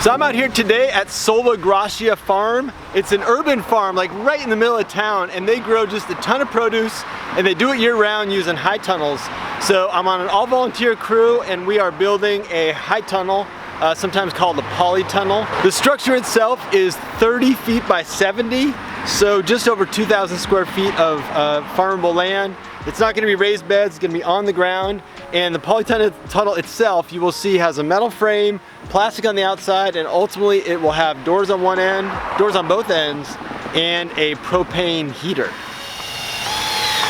So I'm out here today at Solace farm. It's an urban farm, like right in the middle of town, and they grow just a ton of produce, and they do it year round using high tunnels. So I'm on an all volunteer crew, and we are building a high tunnel, sometimes called the polytunnel. The structure itself is 30 feet by 70, so just over 2,000 square feet of farmable land. It's not going to be raised beds, it's going to be on the ground, and the polytunnel itself, you will see, has a metal frame, plastic on the outside, and ultimately it will have doors on one end, doors on both ends, and a propane heater.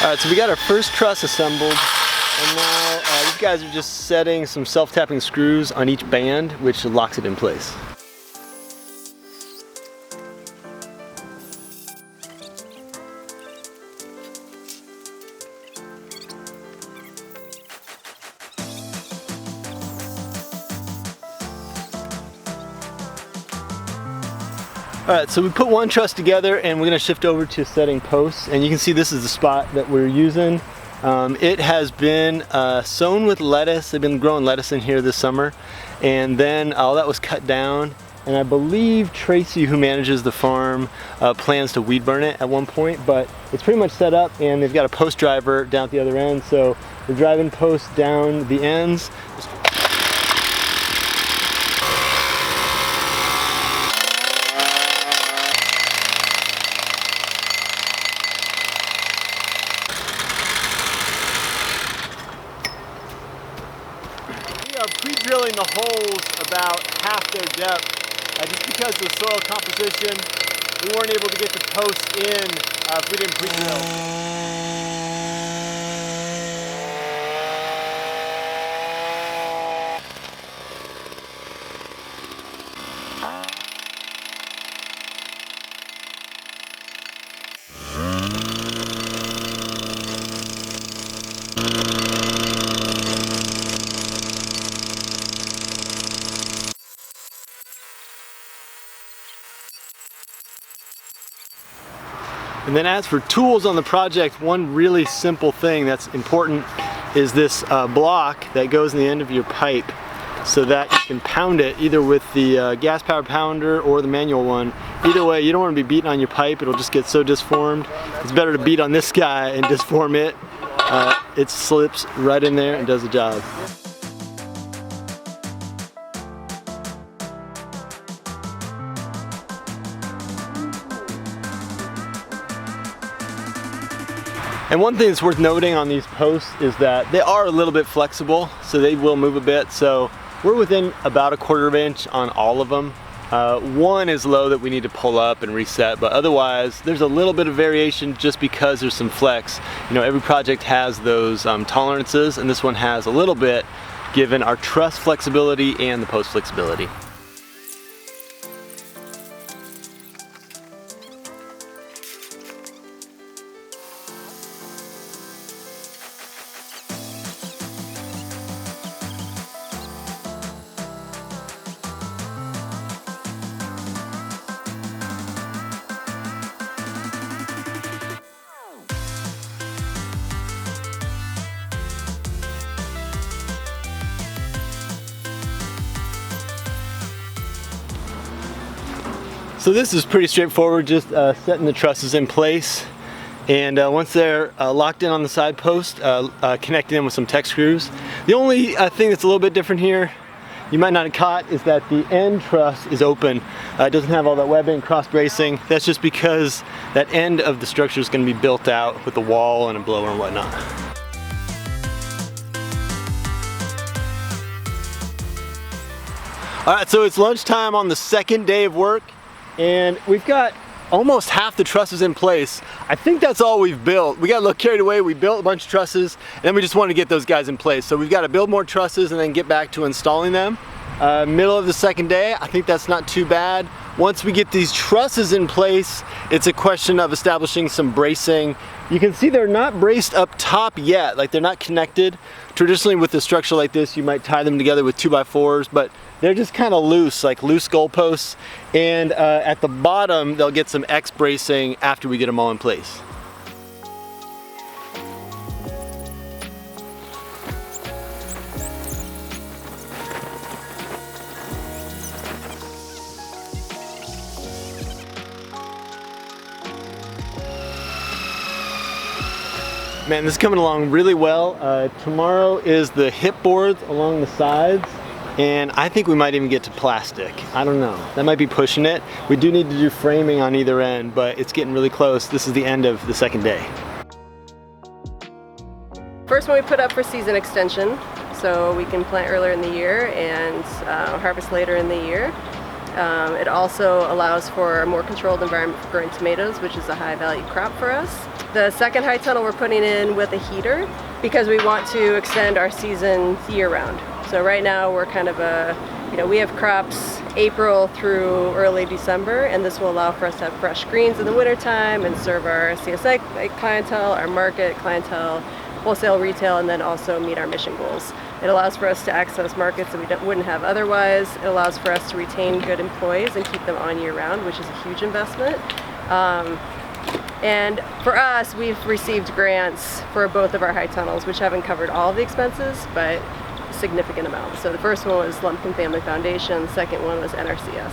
Alright, so we got our first truss assembled, and now these guys are just setting some self-tapping screws on each band, which locks it in place. Alright, so we put one truss together and we're going to shift over to setting posts, and you can see this is the spot that we're using. It has been sown with lettuce. They've been growing lettuce in here this summer, and then all that was cut down, and I believe Tracy, who manages the farm, plans to weed burn it at one point, but it's pretty much set up, and they've got a post driver down at the other end, so we're driving posts down the ends. Pre-drilling the holes about half their depth, just because of the soil composition. We weren't able to get the posts in if we didn't pre-drill. And then as for tools on the project, one really simple thing that's important is this block that goes in the end of your pipe, so that you can pound it either with the gas powered pounder or the manual one. Either way, you don't want to be beating on your pipe, it'll just get so disformed. It's better to beat on this guy and disform it. It slips right in there and does the job. And one thing that's worth noting on these posts is that they are a little bit flexible, so they will move a bit. So we're within about a 1/4 inch on all of them. One is low that we need to pull up and reset, but otherwise there's a little bit of variation just because there's some flex. You know, every project has those tolerances, and this one has a little bit given our truss flexibility and the post flexibility. So this is pretty straightforward, just setting the trusses in place, and once they're locked in on the side post, connecting them with some Tech screws. The only thing that's a little bit different here, you might not have caught, is that the end truss is open. It doesn't have all that webbing, cross bracing. That's just because that end of the structure is going to be built out with a wall and a blower and whatnot. Alright, so it's lunchtime on the second day of work, and we've got almost half the trusses in place. I think that's all we've built. We got a little carried away, we built a bunch of trusses, and then we just wanted to get those guys in place. So we've got to build more trusses and then get back to installing them. Middle of the second day, I think that's not too bad. Once we get these trusses in place, it's a question of establishing some bracing. You can see they're not braced up top yet, like they're not connected. Traditionally with a structure like this, you might tie them together with 2x4s, but they're just kind of loose, like loose goalposts. And at the bottom, they'll get some X bracing after we get them all in place. man, this is coming along really well. Tomorrow is the hip boards along the sides, and I think we might even get to plastic. I don't know. That might be pushing it. We do need to do framing on either end, but it's getting really close. This is the end of the second day. First one we put up for season extension, so we can plant earlier in the year and harvest later in the year. It also allows for a more controlled environment for growing tomatoes, which is a high value crop for us. The second high tunnel we're putting in with a heater because we want to extend our season year round. So right now we're kind of we have crops April through early December, and this will allow for us to have fresh greens in the wintertime and serve our CSA clientele, our market clientele, wholesale, retail, and then also meet our mission goals. It allows for us to access markets that we wouldn't have otherwise. It allows for us to retain good employees and keep them on year round, which is a huge investment. And for us, we've received grants for both of our high tunnels, which haven't covered all of the expenses, but a significant amount. So the first one was Lumpkin Family Foundation, the second one was NRCS.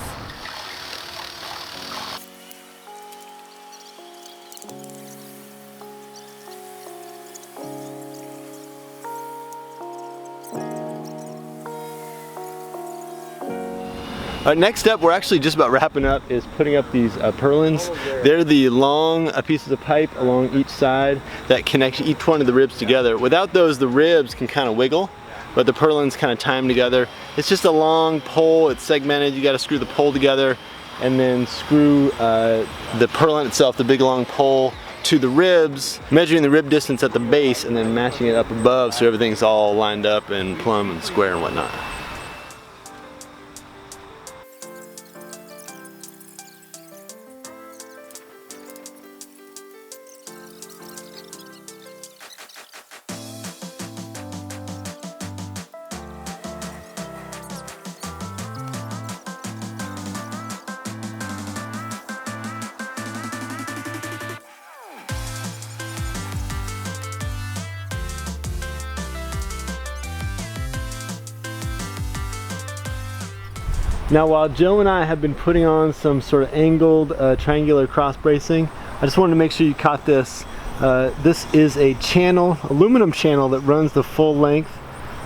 Next up, we're actually just about wrapping up, is putting up these purlins. They're the long pieces of pipe along each side that connect each one of the ribs together. Without those, the ribs can kind of wiggle, but the purlins kind of tie them together. It's just a long pole, it's segmented, you got to screw the pole together and then screw the purlin itself, the big long pole, to the ribs, measuring the rib distance at the base and then matching it up above so everything's all lined up and plumb and square and whatnot. Now, while Joe and I have been putting on some sort of angled triangular cross bracing, I just wanted to make sure you caught this. This is a channel, aluminum channel that runs the full length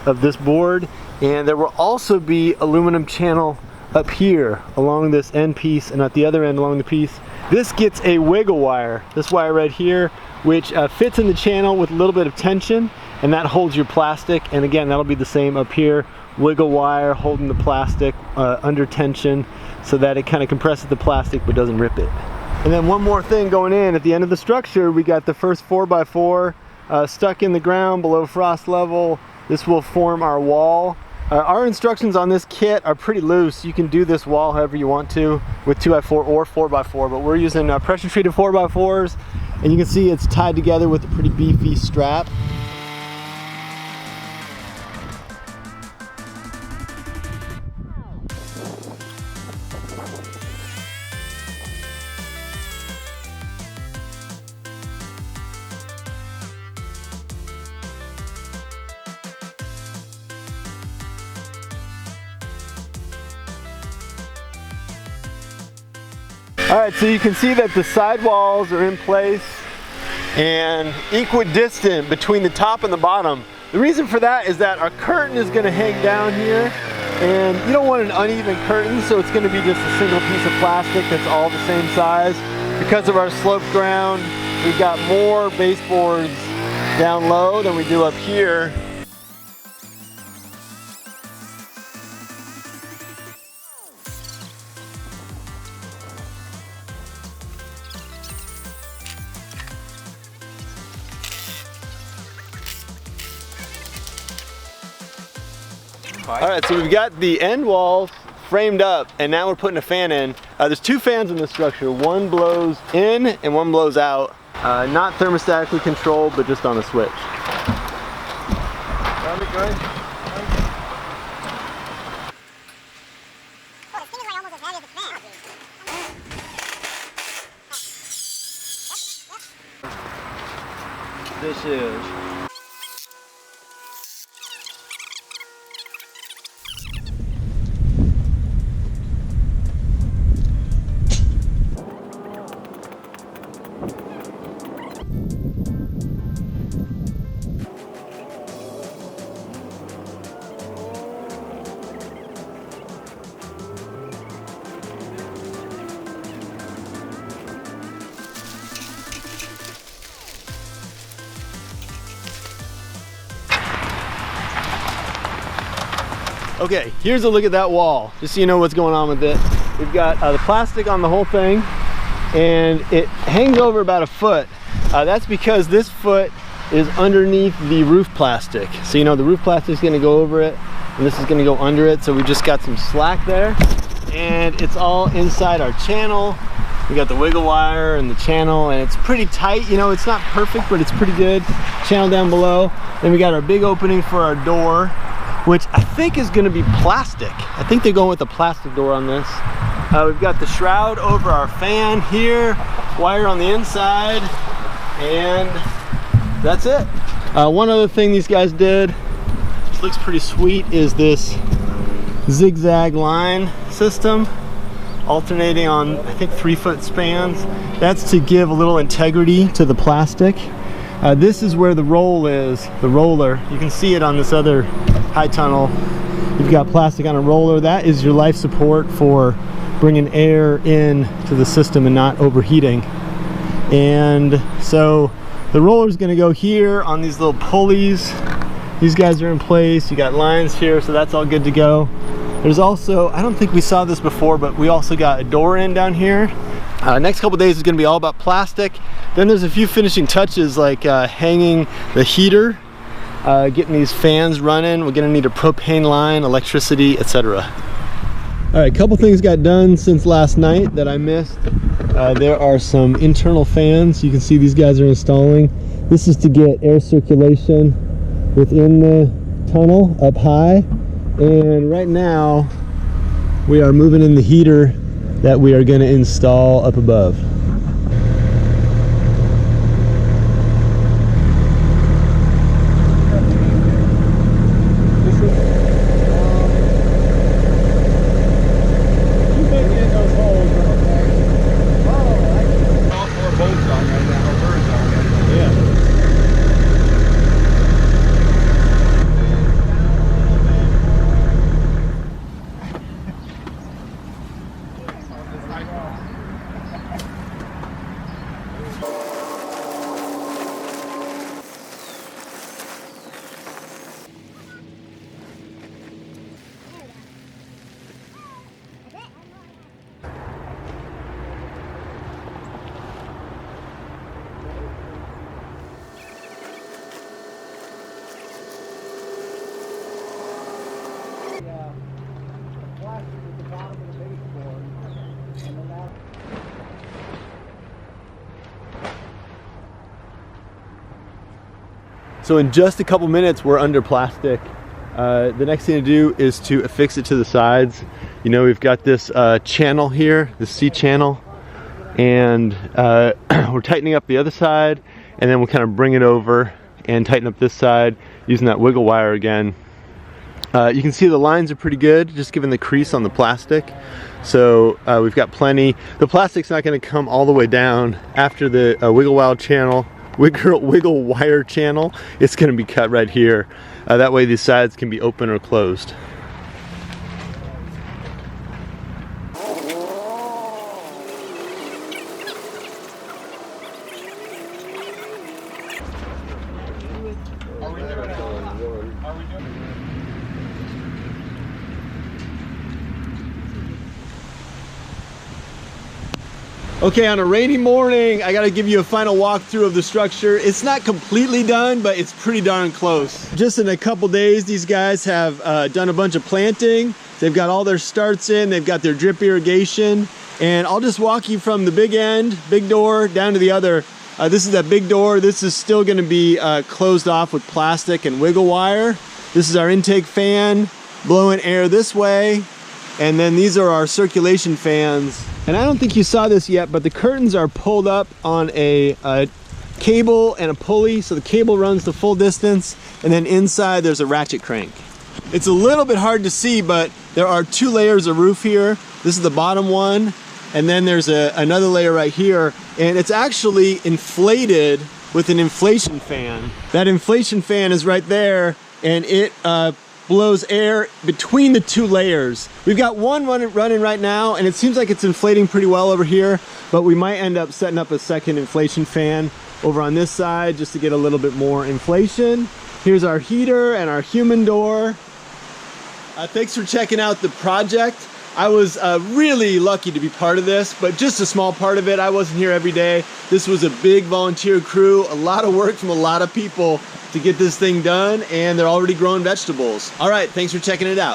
of this board, and there will also be aluminum channel up here along this end piece and at the other end along the piece. This gets a wiggle wire, this wire right here, which fits in the channel with a little bit of tension, and that holds your plastic. And again, that'll be the same up here. Wiggle wire holding the plastic under tension so that it kind of compresses the plastic but doesn't rip it. And then one more thing going in, at the end of the structure, we got the first 4x4 stuck in the ground below frost level. This will form our wall. Our instructions on this kit are pretty loose. You can do this wall however you want to with 2x4 or 4x4, but we're using pressure treated 4x4s, and you can see it's tied together with a pretty beefy strap. Alright, so you can see that the sidewalls are in place and equidistant between the top and the bottom. The reason for that is that our curtain is going to hang down here, and you don't want an uneven curtain, so it's going to be just a single piece of plastic that's all the same size. Because of our sloped ground, we've got more baseboards down low than we do up here. Alright, so we've got the end wall framed up, and now we're putting a fan in. There's two fans in this structure. One blows in and one blows out. Not thermostatically controlled, but just on a switch. That'd be good. This is Okay, here's a look at that wall, just so you know what's going on with it. We've got the plastic on the whole thing, and it hangs over about a foot. That's because this foot is underneath the roof plastic. So you know the roof plastic is going to go over it, and this is going to go under it. So we just got some slack there, and it's all inside our channel. We got the wiggle wire and the channel, and it's pretty tight. You know, it's not perfect, but it's pretty good. Channel down below. Then we got our big opening for our door, which I think is going to be plastic. I think they're going with the plastic door on this. We've got the shroud over our fan here, wire on the inside, and that's it. One other thing these guys did, which looks pretty sweet, is this zigzag line system, alternating on, I think, 3-foot spans. That's to give a little integrity to the plastic. This is where the roll is, the roller. You can see it on this other high tunnel. You've got plastic on a roller. That is your life support for bringing air in to the system and not overheating. And so the roller is going to go here on these little pulleys. These guys are in place. You got lines here, so that's all good to go. There's also, I don't think we saw this before, but we also got a door in down here. Next couple days is going to be all about plastic. Then there's a few finishing touches, like hanging the heater, getting these fans running. We're going to need a propane line, electricity, etc. All right, a couple things got done since last night that I missed. There are some internal fans. You can see these guys are installing. This is to get air circulation within the tunnel up high. And right now we are moving in the heater that we are going to install up above. So in just a couple minutes, we're under plastic. The next thing to do is to affix it to the sides. You know, we've got this channel here, the C channel, and we're tightening up the other side, and then we'll kind of bring it over and tighten up this side using that wiggle wire again. You can see the lines are pretty good, just given the crease on the plastic. So we've got plenty. The plastic's not going to come all the way down after the wiggle wire channel. Wiggle wire channel, it's going to be cut right here. That way these sides can be open or closed. Okay, on a rainy morning, I gotta give you a final walkthrough of the structure. It's not completely done, but it's pretty darn close. Just in a couple days, these guys have done a bunch of planting. They've got all their starts in, they've got their drip irrigation, and I'll just walk you from the big end, big door, down to the other. This is that big door. This is still gonna be closed off with plastic and wiggle wire. This is our intake fan, blowing air this way. And then these are our circulation fans. And I don't think you saw this yet, but the curtains are pulled up on a cable and a pulley. So the cable runs the full distance, and then inside there's a ratchet crank. It's a little bit hard to see, but there are 2 layers of roof here. This is the bottom one, and then there's another layer right here. And it's actually inflated with an inflation fan. That inflation fan is right there, and it blows air between the 2 layers. We've got one running right now, and it seems like it's inflating pretty well over here, but we might end up setting up a second inflation fan over on this side just to get a little bit more inflation. Here's our heater and our human door. Thanks for checking out the project. I was really lucky to be part of this, but just a small part of it. I wasn't here every day. This was a big volunteer crew, a lot of work from a lot of people to get this thing done, and they're already growing vegetables. All right, thanks for checking it out.